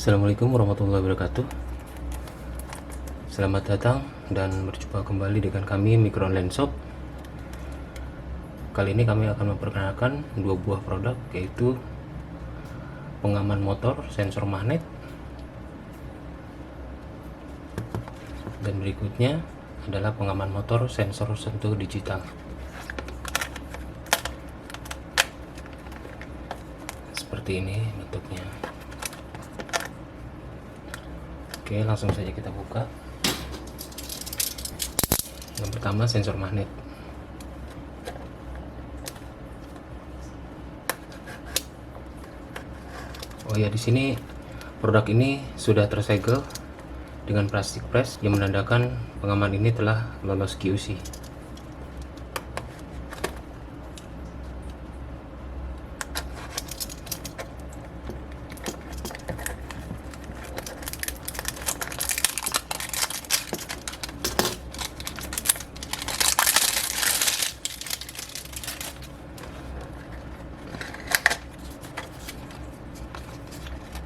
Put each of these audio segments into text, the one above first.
Assalamualaikum warahmatullahi wabarakatuh. Selamat datang dan berjumpa kembali dengan kami Micro Online Shop. Kali ini kami akan memperkenalkan dua buah produk, yaitu pengaman motor sensor magnet, dan berikutnya adalah pengaman motor sensor sentuh digital. Seperti ini bentuknya. Oke, langsung saja kita buka. Yang pertama sensor magnet. Oh ya, di sini produk ini sudah tersegel dengan plastik press yang menandakan pengaman ini telah lolos QC.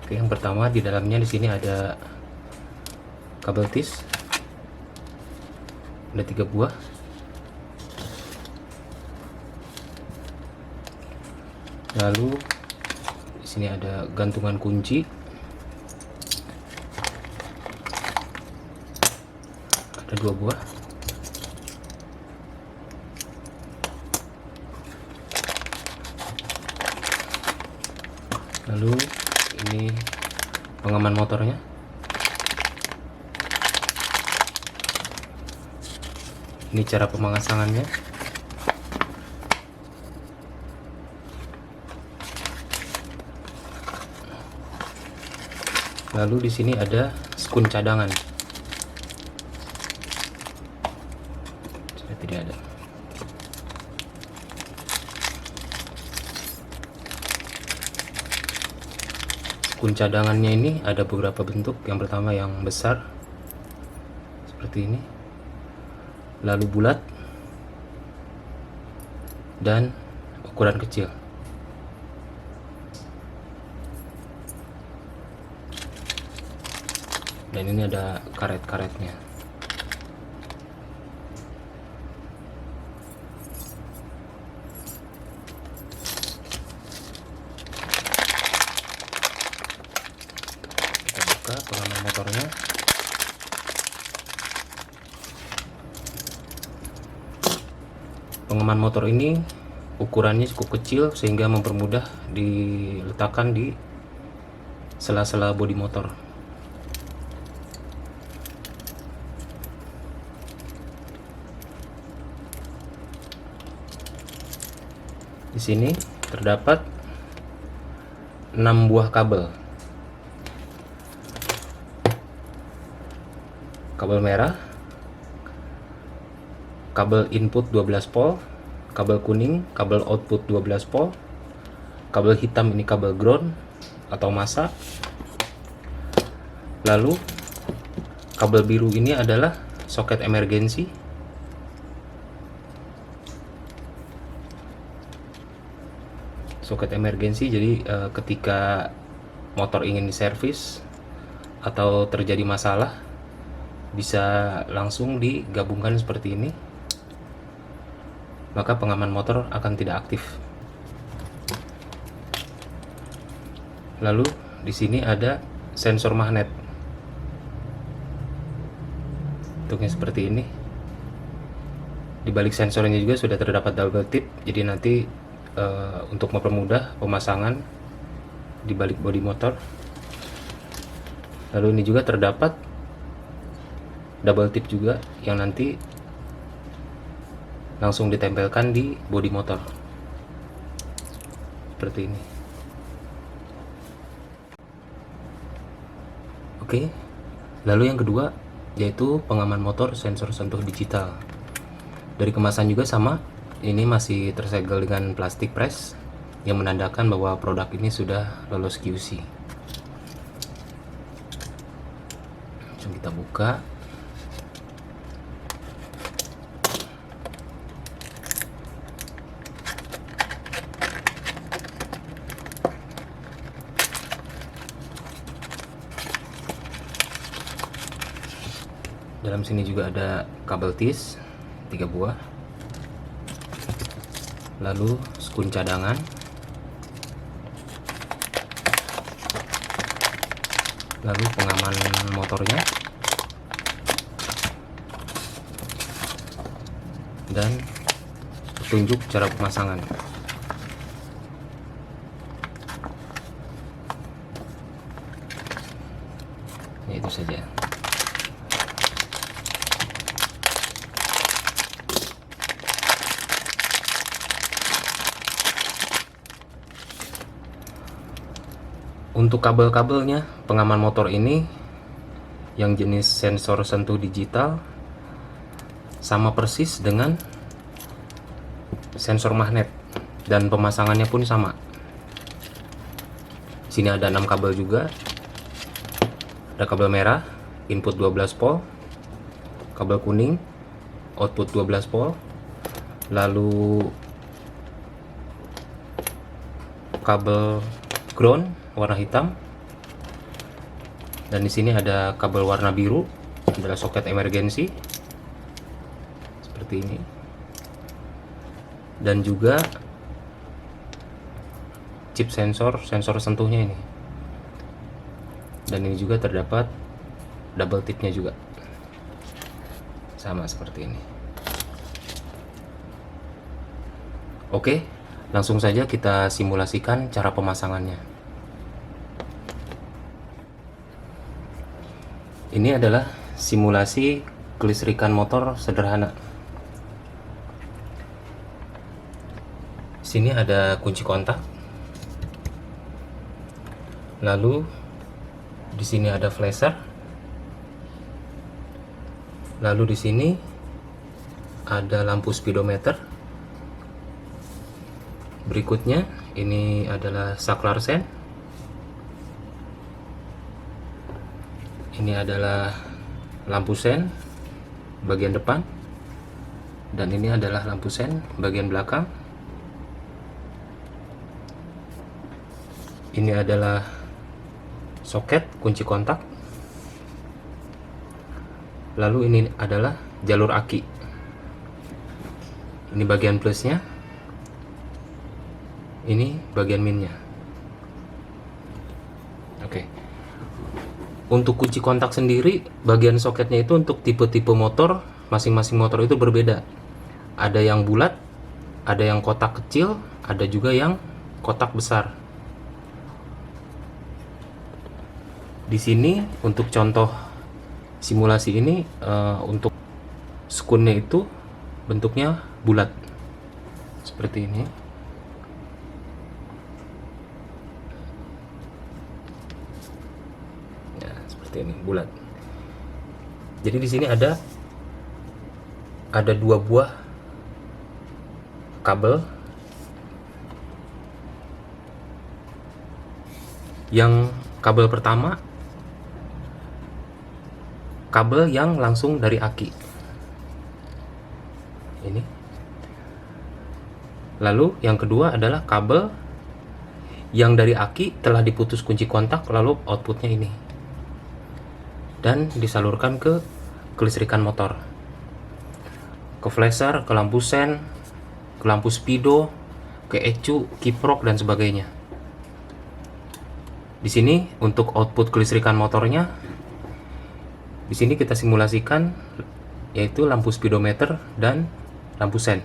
Oke, yang pertama di dalamnya di sini ada kabel tis, ada 3 buah. Lalu di sini ada gantungan kunci, ada 2 buah. Lalu ini pengaman motornya. Ini cara pemasangannya. Lalu di sini ada skun cadangan. Sudah tidak ada. Skun cadangannya ini ada beberapa bentuk. Yang pertama yang besar seperti ini, lalu bulat, dan ukuran kecil. Dan ini ada karet-karetnya. Kita buka pengaman motornya. Pengaman motor ini ukurannya cukup kecil sehingga mempermudah diletakkan di sela-sela bodi motor. Di sini terdapat 6 buah kabel. Kabel merah, kabel input 12 volt, kabel kuning, kabel output 12 volt, kabel hitam ini kabel ground atau masa. Lalu kabel biru ini adalah soket emergensi. Soket emergensi, jadi ketika motor ingin diservis atau terjadi masalah, bisa langsung digabungkan seperti ini, maka pengaman motor akan tidak aktif. Lalu di sini ada sensor magnet. Bentuknya seperti ini. Di balik sensornya juga sudah terdapat double tip, jadi nanti untuk mempermudah pemasangan di balik bodi motor. Lalu ini juga terdapat double tip juga yang nanti langsung ditempelkan di bodi motor seperti ini. Oke, lalu yang kedua yaitu pengaman motor sensor sentuh digital. Dari kemasan juga sama, ini masih tersegel dengan plastik press yang menandakan bahwa produk ini sudah lolos QC. Langsung kita buka. Dalam sini juga ada kabel tis 3 buah, lalu skun cadangan, lalu pengaman motornya, dan petunjuk cara pemasangan. Ya, itu saja. Untuk kabel-kabelnya, pengaman motor ini yang jenis sensor sentuh digital sama persis dengan sensor magnet, dan pemasangannya pun sama. Sini ada 6 kabel juga. Ada kabel merah, input 12 volt, kabel kuning, output 12 volt, lalu kabel ground warna hitam, dan di sini ada kabel warna biru, adalah soket emergensi seperti ini, dan juga chip sensor sentuhnya ini, dan ini juga terdapat double tipnya juga, sama seperti ini. Oke, langsung saja kita simulasikan cara pemasangannya. Ini adalah simulasi kelistrikan motor sederhana. Sini ada kunci kontak, lalu di sini ada flasher, lalu di sini ada lampu speedometer. Berikutnya ini adalah saklar sen. Ini adalah lampu sen bagian depan, dan ini adalah lampu sen bagian belakang. Ini adalah soket kunci kontak, lalu ini adalah jalur aki. Ini bagian plusnya, ini bagian minnya. Oke. Untuk kunci kontak sendiri, bagian soketnya itu untuk tipe-tipe motor, masing-masing motor itu berbeda. Ada yang bulat, ada yang kotak kecil, ada juga yang kotak besar. Di sini untuk contoh simulasi ini, untuk skunnya itu bentuknya bulat seperti ini. Ini bulat. Jadi di sini ada 2 buah kabel yang kabel pertama kabel yang langsung dari aki ini, lalu yang kedua adalah kabel yang dari aki telah diputus kunci kontak, lalu outputnya ini, dan disalurkan ke kelistrikan motor, ke flasher, ke lampu sen, ke lampu speedo, ke ECU, kiprok, dan sebagainya. Di sini untuk output kelistrikan motornya, di sini kita simulasikan yaitu lampu speedometer dan lampu sen.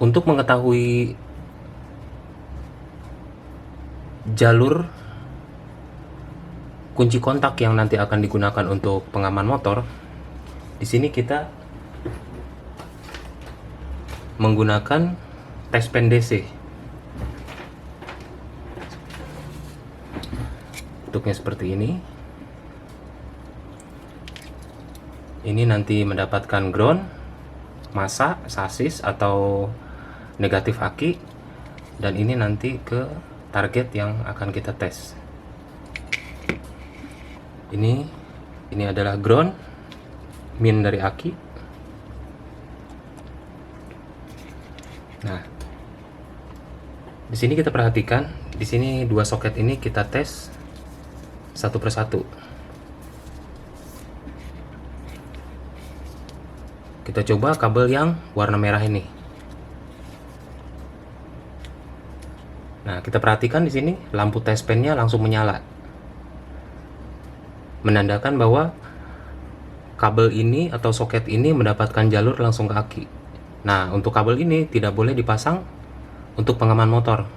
Untuk mengetahui jalur kunci kontak yang nanti akan digunakan untuk pengaman motor, di sini kita menggunakan test pen DC. Bentuknya seperti ini. Ini nanti mendapatkan ground, masa, sasis atau negatif aki, dan ini nanti ke target yang akan kita tes. Ini adalah ground, min dari aki. Nah, di sini kita perhatikan, di sini 2 soket ini kita tes satu persatu. Kita coba kabel yang warna merah ini. Nah, kita perhatikan di sini lampu test pen-nya langsung menyala, menandakan bahwa kabel ini atau soket ini mendapatkan jalur langsung ke aki. Nah, untuk kabel ini tidak boleh dipasang untuk pengaman motor,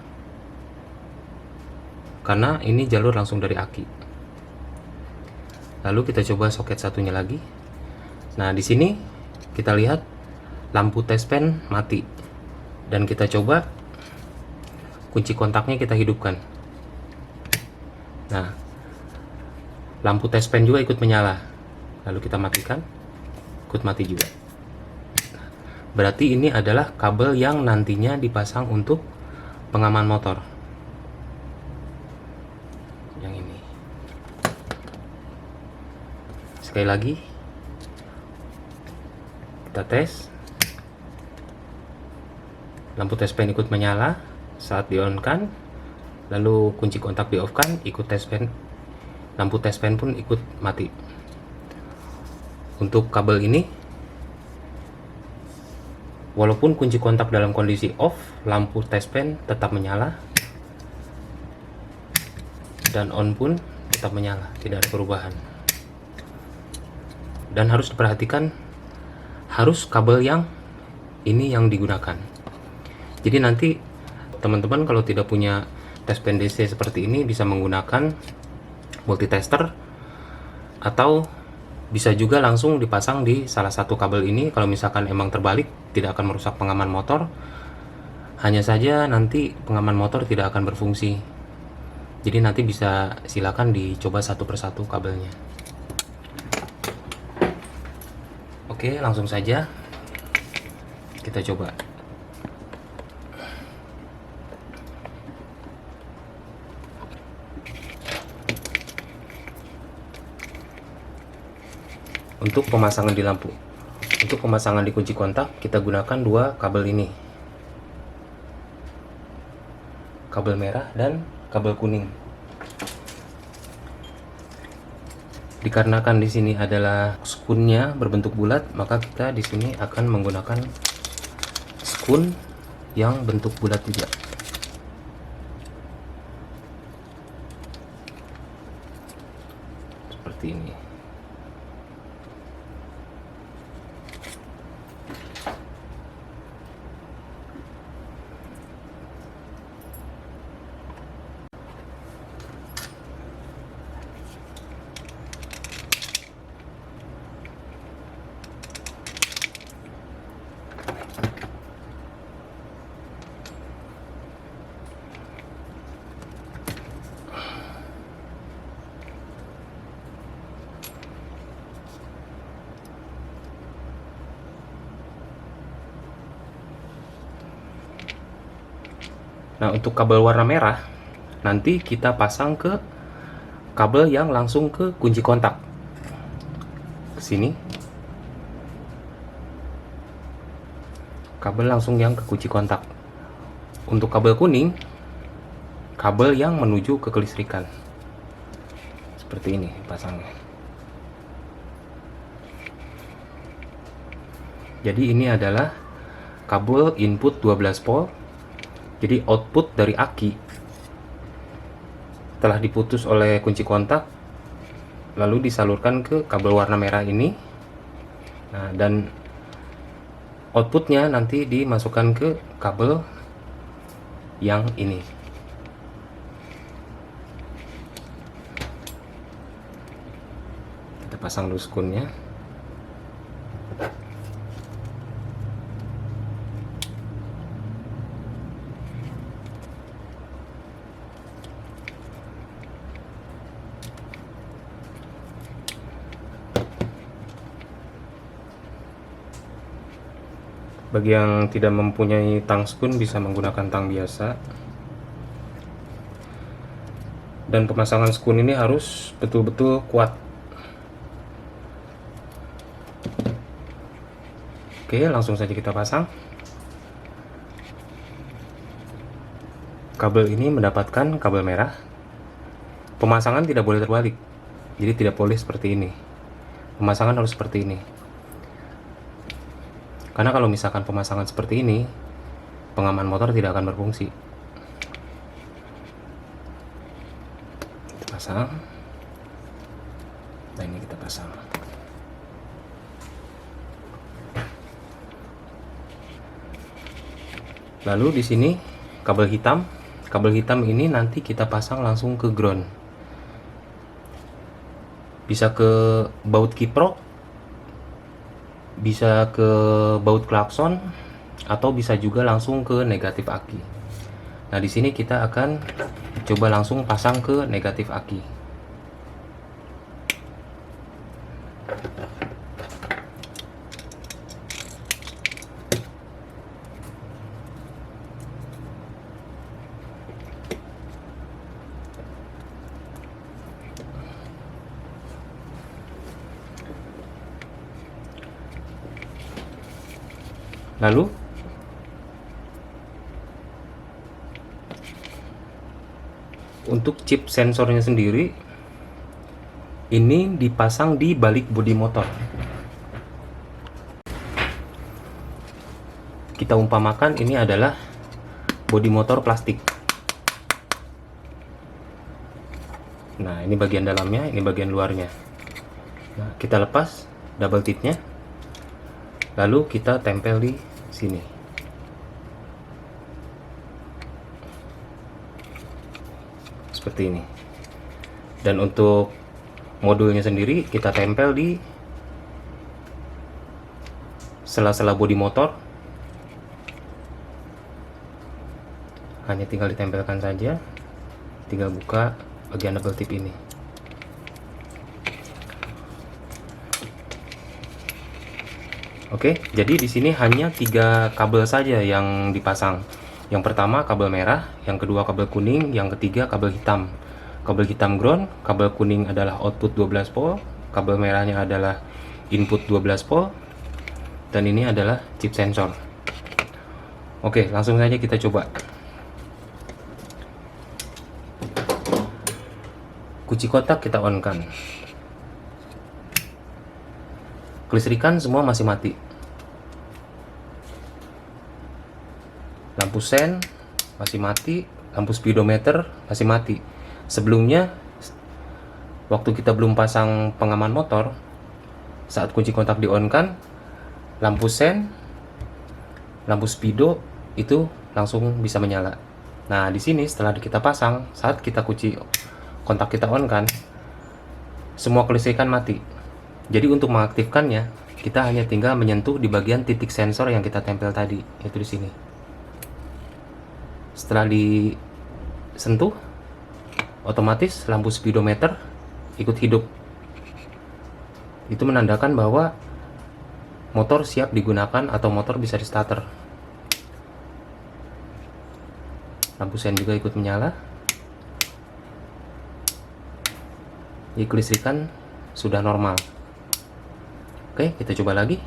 karena ini jalur langsung dari aki. Lalu kita coba soket satunya lagi. Nah, di sini kita lihat lampu test pen mati, dan kita coba kunci kontaknya kita hidupkan. Nah, lampu test pen juga ikut menyala. Lalu kita matikan, ikut mati juga. Berarti ini adalah kabel yang nantinya dipasang untuk pengaman motor. Yang ini. Sekali lagi, kita tes. Lampu test pen ikut menyala saat di-on-kan, lalu kunci kontak di-off-kan, ikut test pen. Lampu test pen pun ikut mati. Untuk kabel ini, walaupun kunci kontak dalam kondisi off, lampu test pen tetap menyala, dan on pun tetap menyala, tidak ada perubahan. Dan harus diperhatikan, harus kabel yang ini yang digunakan. Jadi nanti teman-teman kalau tidak punya test pen DC seperti ini, bisa menggunakan multitester, atau bisa juga langsung dipasang di salah satu kabel ini. Kalau misalkan emang terbalik, tidak akan merusak pengaman motor, hanya saja nanti pengaman motor tidak akan berfungsi. Jadi nanti bisa silakan dicoba satu persatu kabelnya. Oke, langsung saja kita coba. Untuk pemasangan di lampu, untuk pemasangan di kunci kontak, kita gunakan dua kabel ini, kabel merah dan kabel kuning. Dikarenakan di sini adalah skunnya berbentuk bulat, maka kita di sini akan menggunakan skun yang bentuk bulat juga. Seperti ini. Nah, untuk kabel warna merah nanti kita pasang ke kabel yang langsung ke kunci kontak. Ke sini. Kabel langsung yang ke kunci kontak. Untuk kabel kuning, kabel yang menuju ke kelistrikan. Seperti ini pasangnya. Jadi ini adalah kabel input 12 volt. Jadi output dari aki telah diputus oleh kunci kontak, lalu disalurkan ke kabel warna merah ini. Nah, dan outputnya nanti dimasukkan ke kabel yang ini. Kita pasang dulu skunnya. Bagi yang tidak mempunyai tang skun bisa menggunakan tang biasa. Dan pemasangan skun ini harus betul-betul kuat. Oke, langsung saja kita pasang. Kabel ini mendapatkan kabel merah. Pemasangan tidak boleh terbalik, jadi tidak boleh seperti ini. Pemasangan harus seperti ini, karena kalau misalkan pemasangan seperti ini, pengaman motor tidak akan berfungsi. Kita pasang. Nah, ini kita pasang. Lalu di sini kabel hitam. Kabel hitam ini nanti kita pasang langsung ke ground. Bisa ke baut kiprok, bisa ke baut klakson, atau bisa juga langsung ke negatif aki. Nah, di sini kita akan coba langsung pasang ke negatif aki. Lalu untuk chip sensornya sendiri ini dipasang di balik bodi motor. Kita umpamakan ini adalah bodi motor plastik. Nah, ini bagian dalamnya, ini bagian luarnya. Nah, kita lepas double tipnya, lalu kita tempel di sini. Seperti ini. Dan untuk modulnya sendiri kita tempel di sela-sela bodi motor. Hanya tinggal ditempelkan saja. Tinggal buka bagian double tip ini. Oke, jadi di sini hanya 3 kabel saja yang dipasang. Yang pertama kabel merah, yang kedua kabel kuning, yang ketiga kabel hitam. Kabel hitam ground, kabel kuning adalah output 12 volt, kabel merahnya adalah input 12 volt, dan ini adalah chip sensor. Oke, langsung saja kita coba. Kunci kontak kita on kan. Kelistrikan semua masih mati. Lampu sen masih mati, lampu speedometer masih mati. Sebelumnya waktu kita belum pasang pengaman motor, saat kunci kontak di on kan, lampu sen, lampu speedo itu langsung bisa menyala. Nah, di sini setelah kita pasang, saat kita kunci kontak kita on kan, semua kelistrikan mati. Jadi untuk mengaktifkannya, kita hanya tinggal menyentuh di bagian titik sensor yang kita tempel tadi, yaitu di sini. Setelah disentuh, otomatis lampu speedometer ikut hidup. Itu menandakan bahwa motor siap digunakan atau motor bisa di starter. Lampu sen juga ikut menyala. Jadi kelistrikan sudah normal. Oke, kita coba lagi.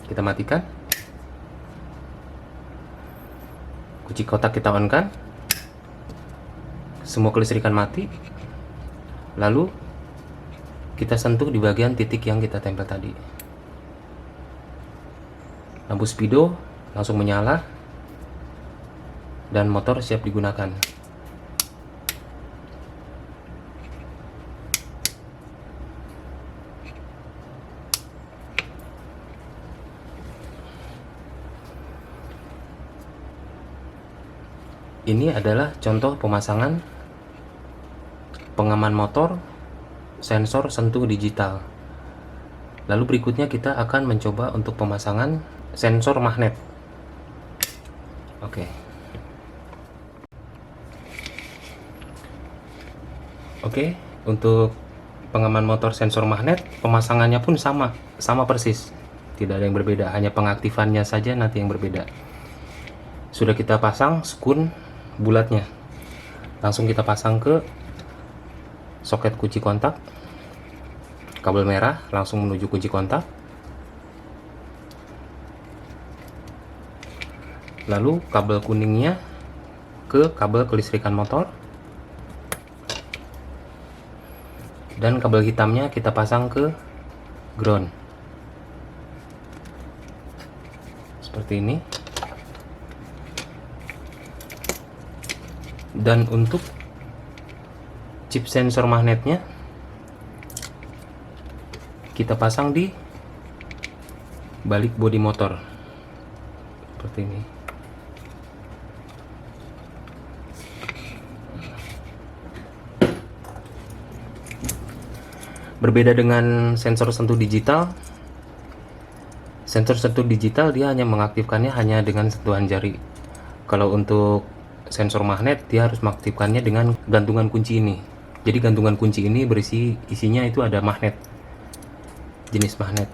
Kita matikan. Kunci kontak kita on kan. Semua kelistrikan mati. Lalu kita sentuh di bagian titik yang kita tempel tadi. Lampu speedo langsung menyala. Dan motor siap digunakan. Ini adalah contoh pemasangan pengaman motor sensor sentuh digital. Lalu berikutnya kita akan mencoba untuk pemasangan sensor magnet. Oke, untuk pengaman motor sensor magnet pemasangannya pun sama persis. Tidak ada yang berbeda, hanya pengaktifannya saja nanti yang berbeda. Sudah kita pasang skun bulatnya, langsung kita pasang ke soket kunci kontak. Kabel merah langsung menuju kunci kontak, lalu kabel kuningnya ke kabel kelistrikan motor. dan kabel hitamnya kita pasang ke ground seperti ini. Dan untuk chip sensor magnetnya kita pasang di balik bodi motor seperti ini. Berbeda dengan sensor sentuh digital, sensor sentuh digital dia hanya mengaktifkannya hanya dengan sentuhan jari. Kalau untuk sensor magnet dia harus mengaktifkannya dengan gantungan kunci ini. Jadi gantungan kunci ini isinya itu ada magnet, jenis magnet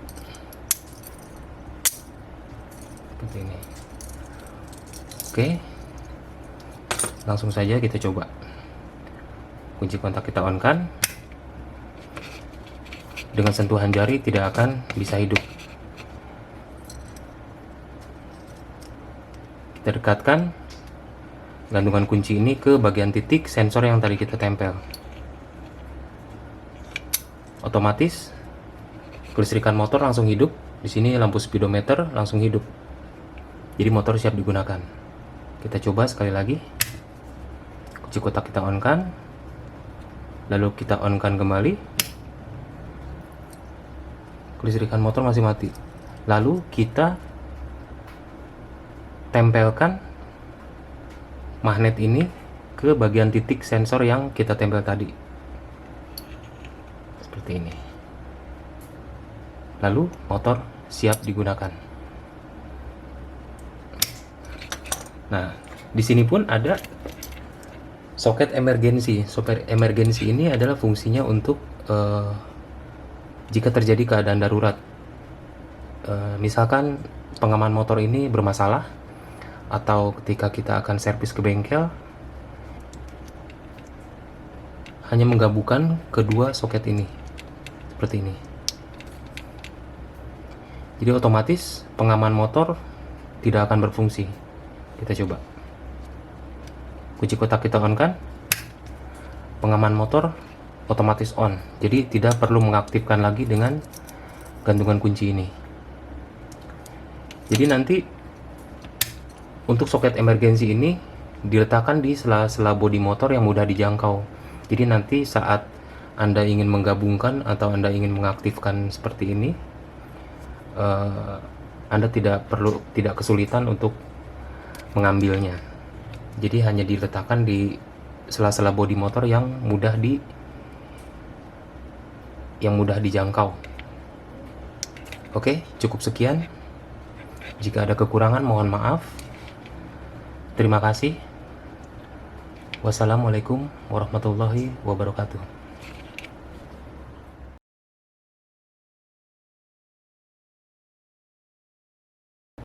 seperti ini. Oke, langsung saja kita coba. Kunci kontak kita on kan. Dengan sentuhan jari tidak akan bisa hidup. Kita dekatkan gantungan kunci ini ke bagian titik sensor yang tadi kita tempel. Otomatis kelistrikan motor langsung hidup. Di sini lampu speedometer langsung hidup. Jadi motor siap digunakan. Kita coba sekali lagi. Kunci kotak kita on kan. Lalu kita on kan kembali. Kelistrikan motor masih mati. Lalu kita tempelkan magnet ini ke bagian titik sensor yang kita tempel tadi seperti ini. Lalu motor siap digunakan. Nah, di sini pun ada soket emergensi. Soket emergensi ini adalah fungsinya untuk jika terjadi keadaan darurat. Misalkan pengaman motor ini bermasalah, atau ketika kita akan servis ke bengkel, hanya menggabungkan kedua soket ini seperti ini. Jadi otomatis pengaman motor tidak akan berfungsi. Kita coba. Kunci kotak kita on kan, pengaman motor otomatis on. Jadi tidak perlu mengaktifkan lagi dengan gantungan kunci ini. Jadi nanti untuk soket emergensi ini diletakkan di sela-sela bodi motor yang mudah dijangkau. Jadi nanti saat Anda ingin menggabungkan atau Anda ingin mengaktifkan seperti ini, Anda tidak kesulitan untuk mengambilnya. Jadi hanya diletakkan di sela-sela bodi motor yang mudah dijangkau. Oke, cukup sekian. Jika ada kekurangan mohon maaf. Terima kasih. Wassalamualaikum warahmatullahi wabarakatuh.